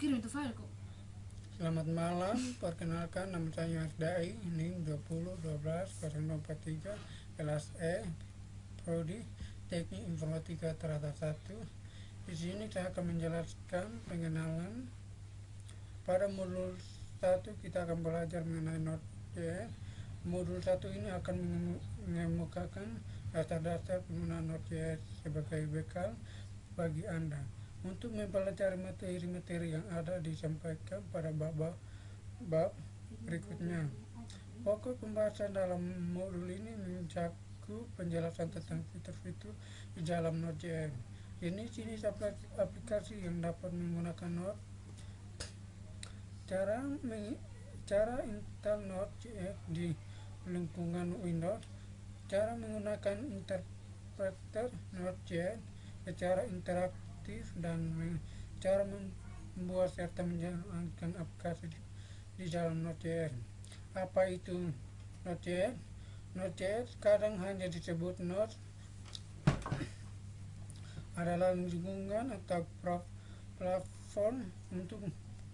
kirim itu file kok. Selamat malam, perkenalkan nama saya Dai, NIM 2012-0043, kelas E, Prodi Teknik Informatika Teratas 1. Di sini saya akan menjelaskan pengenalan. Pada modul 1 kita akan belajar mengenai Node.js. Modul 1 ini akan mengemukakan dasar-dasar penggunaan Node.js sebagai bekal bagi Anda untuk mempelajari materi-materi yang ada disampaikan pada bab berikutnya. Pokok pembahasan dalam modul ini mencakup penjelasan tentang fitur-fitur di dalam Node.js, jenis aplikasi yang dapat menggunakan Node, cara install Node.js di lingkungan Windows, cara menggunakan interpreter Node.js secara interaktif, dan cara membuat serta menjalankan aplikasi di dalam Node.js. Apa itu Node.js? Node.js kadang hanya disebut Node adalah lingkungan atau platform untuk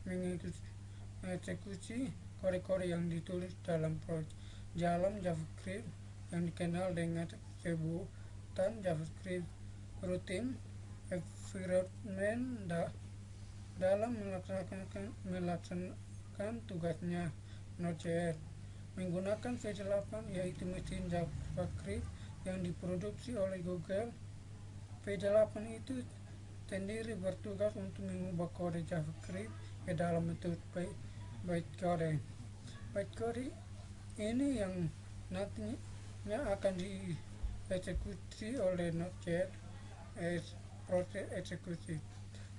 mengeksekusi kode-kode yang ditulis dalam JavaScript yang dikenal dengan sebutan JavaScript Rutin environment dalam melaksanakan tugasnya. Node.js menggunakan V8, yaitu mesin JavaScript yang diproduksi oleh Google. V8 itu sendiri bertugas untuk mengubah kode JavaScript ke dalam bentuk bytecode. Bytecode ini yang nantinya akan dieksekusi oleh Node.js. Proses eksekusi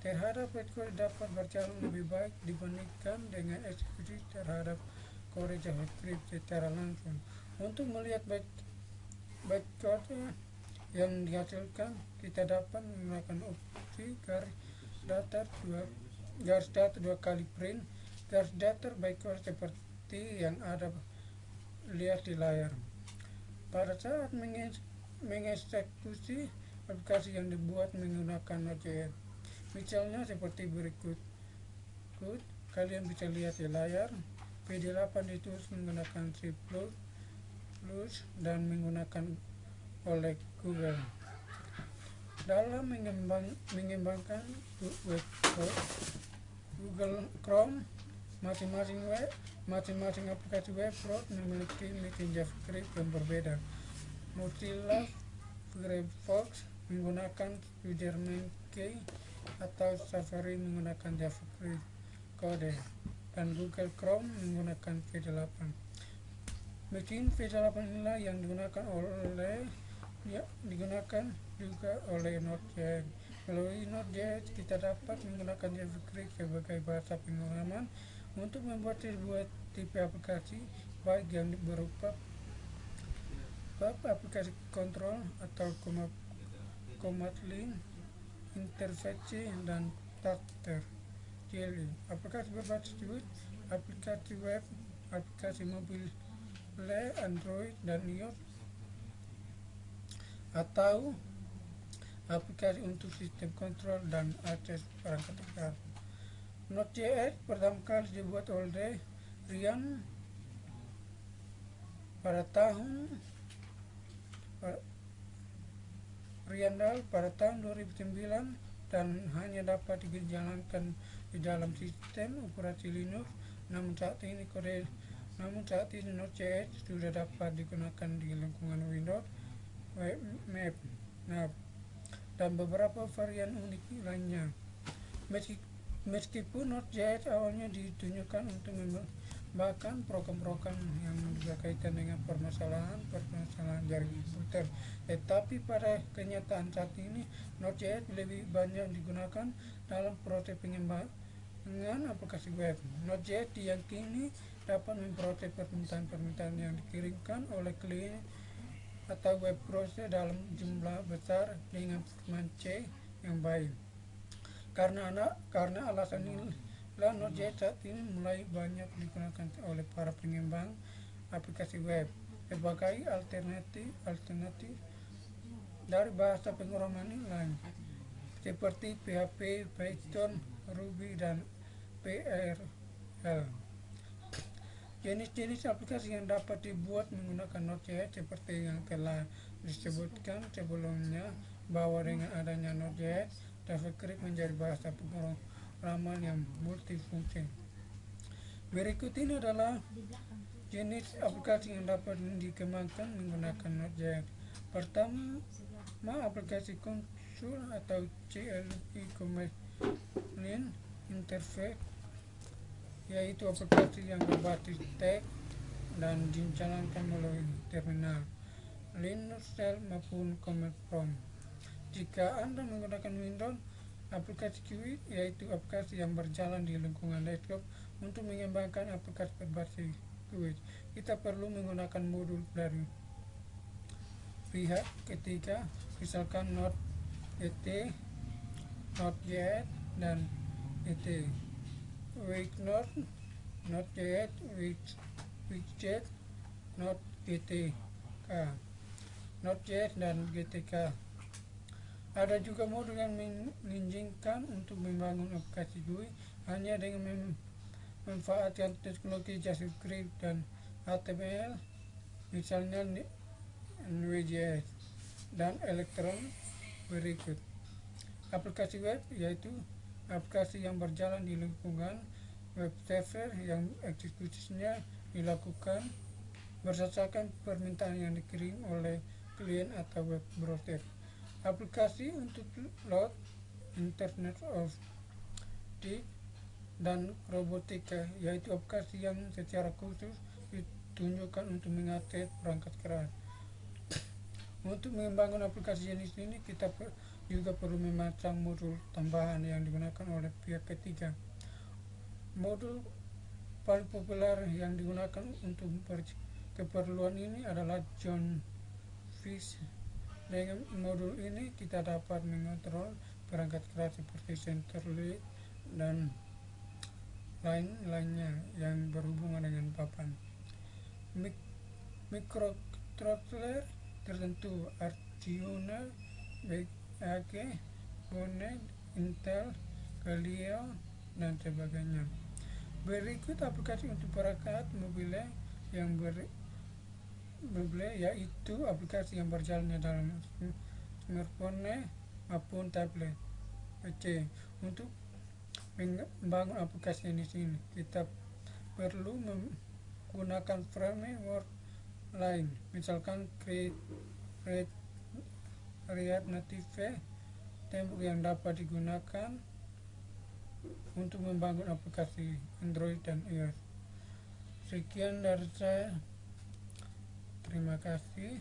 terhadap bytecode dapat berjalan lebih baik dibandingkan dengan eksekusi terhadap kode JavaScript secara langsung. Untuk melihat bytecode yang dihasilkan, kita dapat menggunakan opsi garis datar dua kali print garis datar bytecode seperti yang ada lihat di layar. Pada saat mengeksekusi aplikasi yang dibuat menggunakan Node.js, misalnya seperti berikut. Kalian bisa lihat di layar. V8 ditulis menggunakan C++ dan menggunakan oleh Google. Dalam mengembangkan web Google Chrome, masing-masing aplikasi web memiliki mesin JavaScript yang berbeda. Mozilla Firefox menggunakan SpiderMonkey atau Safari menggunakan JavaScript Code, dan Google Chrome menggunakan V8. Mesin V8 inilah yang digunakan juga oleh Node.js. Melalui Node.js kita dapat menggunakan JavaScript sebagai bahasa pemrograman untuk membuat sebuah tipe aplikasi, baik yang berupa aplikasi kontrol atau command line, interface, dan tasker. Aplikasi berbasis web, aplikasi web, aplikasi mobil Android dan iOS, atau aplikasi untuk sistem kontrol dan akses perangkat besar. Node.js pertama kali dibuat oleh Ryan pada tahun 2009 dan hanya dapat dijalankan di dalam sistem operasi Linux. Namun saat ini Node.js sudah dapat digunakan di lingkungan Windows, web, dan beberapa varian unik lainnya. Meskipun Node.js awalnya ditunjukkan untuk bahkan program-program yang berkaitan dengan permasalahan jaringan komputer, tetapi pada kenyataan saat ini Node.js lebih banyak digunakan dalam proses pengembangan aplikasi web. Node.js diyakini dapat memproses permintaan-permintaan yang dikirimkan oleh klien atau web browser dalam jumlah besar dengan performa C yang baik. Karena alasan ini, Node.js saat ini mulai banyak digunakan oleh para pengembang aplikasi web sebagai alternatif dari bahasa pemrograman lain seperti PHP, Python, Ruby, dan PRL. Jenis-jenis aplikasi yang dapat dibuat menggunakan Node.js seperti yang telah disebutkan sebelumnya, bahwa dengan adanya Node.js, JavaScript menjadi bahasa pemrograman yang multifungsi. Berikut ini adalah jenis aplikasi yang dapat dikembangkan menggunakan Node.js. Pertama, aplikasi konsul atau CLI Command Interface, yaitu aplikasi yang berbasis teks dan dijalankan melalui terminal Linux Shell maupun command prompt. Jika Anda menggunakan Windows, aplikasi QUIC yaitu aplikasi yang berjalan di lingkungan desktop. Untuk mengembangkan aplikasi berbasis QUIC, kita perlu menggunakan modul dari pihak ketiga, misalkan Node.js, Node.js, dan ET. Node.js, Wix.js, Node.gtk, Node.js, dan GTK. Ada juga modul yang mengizinkan untuk membangun aplikasi GUI hanya dengan memanfaatkan teknologi JavaScript dan HTML, misalnya Node.js dan Electron. Berikut aplikasi web, yaitu aplikasi yang berjalan di lingkungan web server yang eksekusinya dilakukan berdasarkan permintaan yang dikirim oleh klien atau web browser. Aplikasi untuk cloud, Internet of Things, dan robotika, yaitu aplikasi yang secara khusus ditunjukkan untuk mengakses perangkat keras. Untuk mengembangkan aplikasi jenis ini, kita juga perlu memasang modul tambahan yang digunakan oleh pihak ketiga. Modul paling populer yang digunakan untuk keperluan ini adalah Johnfish. Dengan modul ini kita dapat mengontrol perangkat keras seperti Centerlink dan lain-lainnya yang berhubungan dengan papan. Microcontroller tertentu, Arduino, BAG, Bonet, Intel, Galileo, dan sebagainya. Berikut aplikasi untuk perangkat mobile yang yaitu aplikasi yang berjalan dalam smartphone maupun tablet PC. Untuk membangun aplikasi di sini, kita perlu menggunakan framework lain, misalkan React Native, framework yang dapat digunakan untuk membangun aplikasi Android dan iOS. Sekian dari saya. Terima kasih.